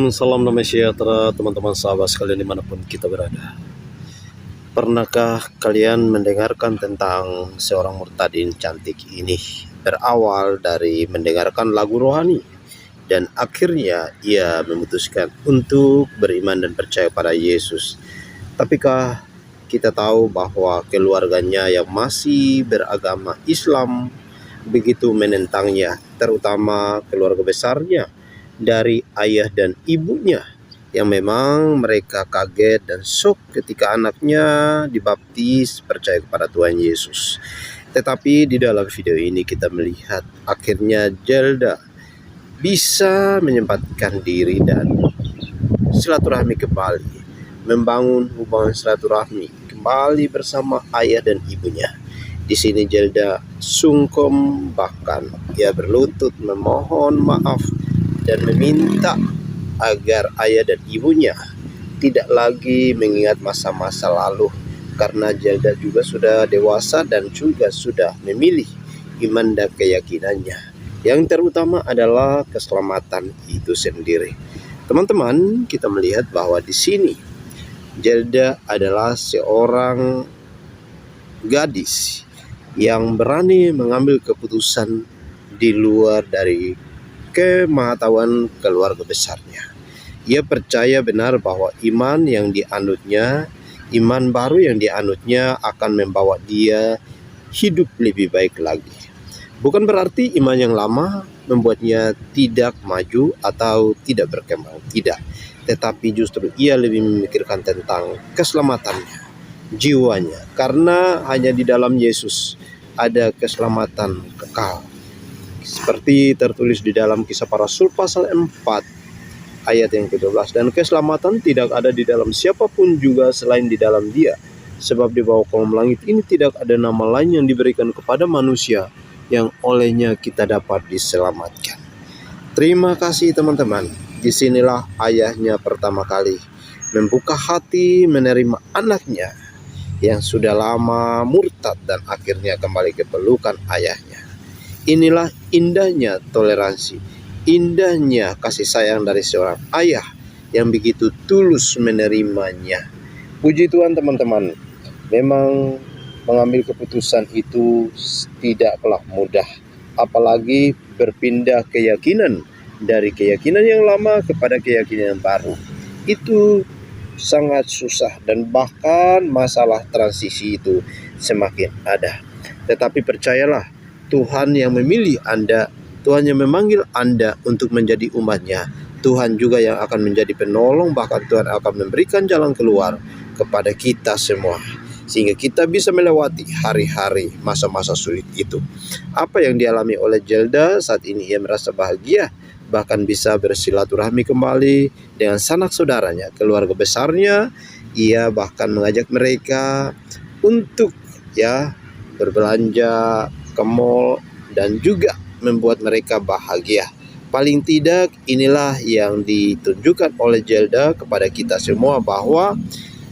Salam damai sejahtera teman-teman sahabat sekalian dimanapun kita berada. Pernahkah kalian mendengarkan tentang seorang murtadin cantik ini? Berawal dari mendengarkan lagu rohani dan akhirnya ia memutuskan untuk beriman dan percaya pada Yesus. Tapikah kita tahu bahwa keluarganya yang masih beragama Islam begitu menentangnya, terutama keluarga besarnya dari ayah dan ibunya, yang memang mereka kaget dan shock ketika anaknya dibaptis percaya kepada Tuhan Yesus. Tetapi di dalam video ini kita melihat akhirnya Zelda bisa menyempatkan diri dan silaturahmi kembali, membangun hubungan silaturahmi kembali bersama ayah dan ibunya. Di sini Zelda sungkem, bahkan ia berlutut memohon maaf dan meminta agar ayah dan ibunya tidak lagi mengingat masa-masa lalu, karena Zelda juga sudah dewasa dan juga sudah memilih iman dan keyakinannya. Yang terutama adalah keselamatan itu sendiri. Teman-teman, kita melihat bahwa di sini Zelda adalah seorang gadis yang berani mengambil keputusan di luar dari kemahatauan keluarga besarnya. Ia percaya benar bahwa iman baru yang dianutnya akan membawa dia hidup lebih baik lagi. Bukan berarti iman yang lama membuatnya tidak maju atau tidak berkembang, tidak. Tetapi justru ia lebih memikirkan tentang keselamatannya, jiwanya, karena hanya di dalam Yesus ada keselamatan kekal. Seperti tertulis di dalam Kisah Para Rasul pasal 4 ayat yang ke-12, dan keselamatan tidak ada di dalam siapapun juga selain di dalam Dia, sebab di bawah kolom langit ini tidak ada nama lain yang diberikan kepada manusia yang olehnya kita dapat diselamatkan. Terima kasih teman-teman. Disinilah ayahnya pertama kali membuka hati menerima anaknya yang sudah lama murtad dan akhirnya kembali ke pelukan ayahnya. Inilah indahnya toleransi, indahnya kasih sayang dari seorang ayah yang begitu tulus menerimanya. Puji Tuhan teman-teman, memang mengambil keputusan itu tidaklah mudah, apalagi berpindah keyakinan dari keyakinan yang lama kepada keyakinan yang baru. Itu sangat susah dan bahkan masalah transisi itu semakin ada. Tetapi percayalah, Tuhan yang memilih Anda, Tuhan yang memanggil Anda untuk menjadi umat-Nya. Tuhan juga yang akan menjadi penolong, bahkan Tuhan akan memberikan jalan keluar kepada kita semua, sehingga kita bisa melewati hari-hari masa-masa sulit itu. Apa yang dialami oleh Zelda saat ini, ia merasa bahagia, bahkan bisa bersilaturahmi kembali dengan sanak saudaranya, keluarga besarnya. Ia bahkan mengajak mereka untuk berbelanja ke mall dan juga membuat mereka bahagia. Paling tidak inilah yang ditunjukkan oleh Zelda kepada kita semua, bahwa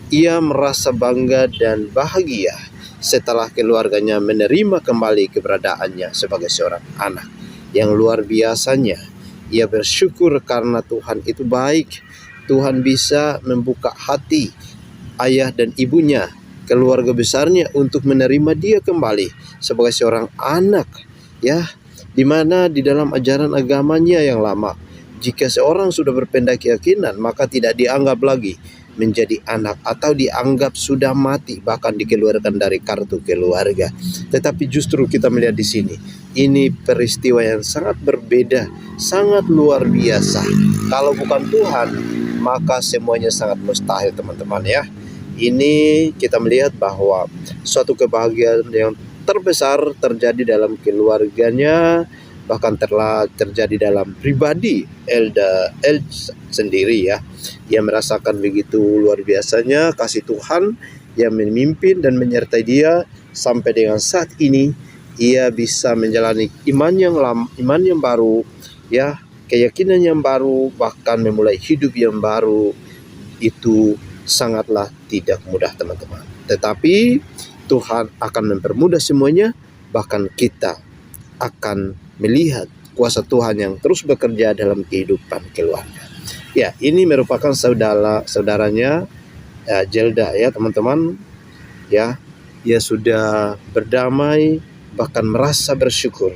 ia merasa bangga dan bahagia setelah keluarganya menerima kembali keberadaannya sebagai seorang anak yang luar biasanya. Ia bersyukur karena Tuhan itu baik. Tuhan bisa membuka hati ayah dan ibunya, keluarga besarnya, untuk menerima dia kembali sebagai seorang anak, di mana di dalam ajaran agamanya yang lama, jika seorang sudah berpindah keyakinan, maka tidak dianggap lagi menjadi anak atau dianggap sudah mati, bahkan dikeluarkan dari kartu keluarga. Tetapi justru kita melihat di sini, ini peristiwa yang sangat berbeda, sangat luar biasa. Kalau bukan Tuhan, maka semuanya sangat mustahil teman-teman ya. Ini kita melihat bahwa suatu kebahagiaan yang terbesar terjadi dalam keluarganya, bahkan telah terjadi dalam pribadi Zelda sendiri ya. Ia merasakan begitu luar biasanya kasih Tuhan yang memimpin dan menyertai dia sampai dengan saat ini. Ia bisa menjalani iman yang baru keyakinan yang baru, bahkan memulai hidup yang baru. Itu sangatlah tidak mudah teman-teman. Tetapi Tuhan akan mempermudah semuanya, bahkan kita akan melihat kuasa Tuhan yang terus bekerja dalam kehidupan keluarga. Ya, ini merupakan saudaranya Zelda ya teman-teman. Ya, ia sudah berdamai, bahkan merasa bersyukur.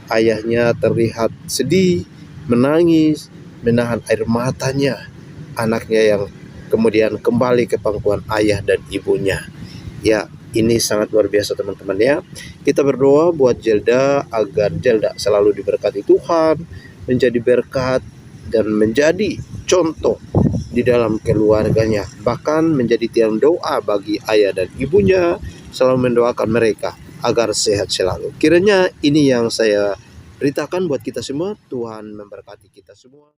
Ayahnya terlihat sedih, menangis, menahan air matanya. Anaknya yang kemudian kembali ke pangkuan ayah dan ibunya. Ya, ini sangat luar biasa teman-teman ya. Kita berdoa buat Zelda agar Zelda selalu diberkati Tuhan, menjadi berkat dan menjadi contoh di dalam keluarganya, bahkan menjadi tiang doa bagi ayah dan ibunya, selalu mendoakan mereka agar sehat selalu. Kiranya ini yang saya beritakan buat kita semua. Tuhan memberkati kita semua.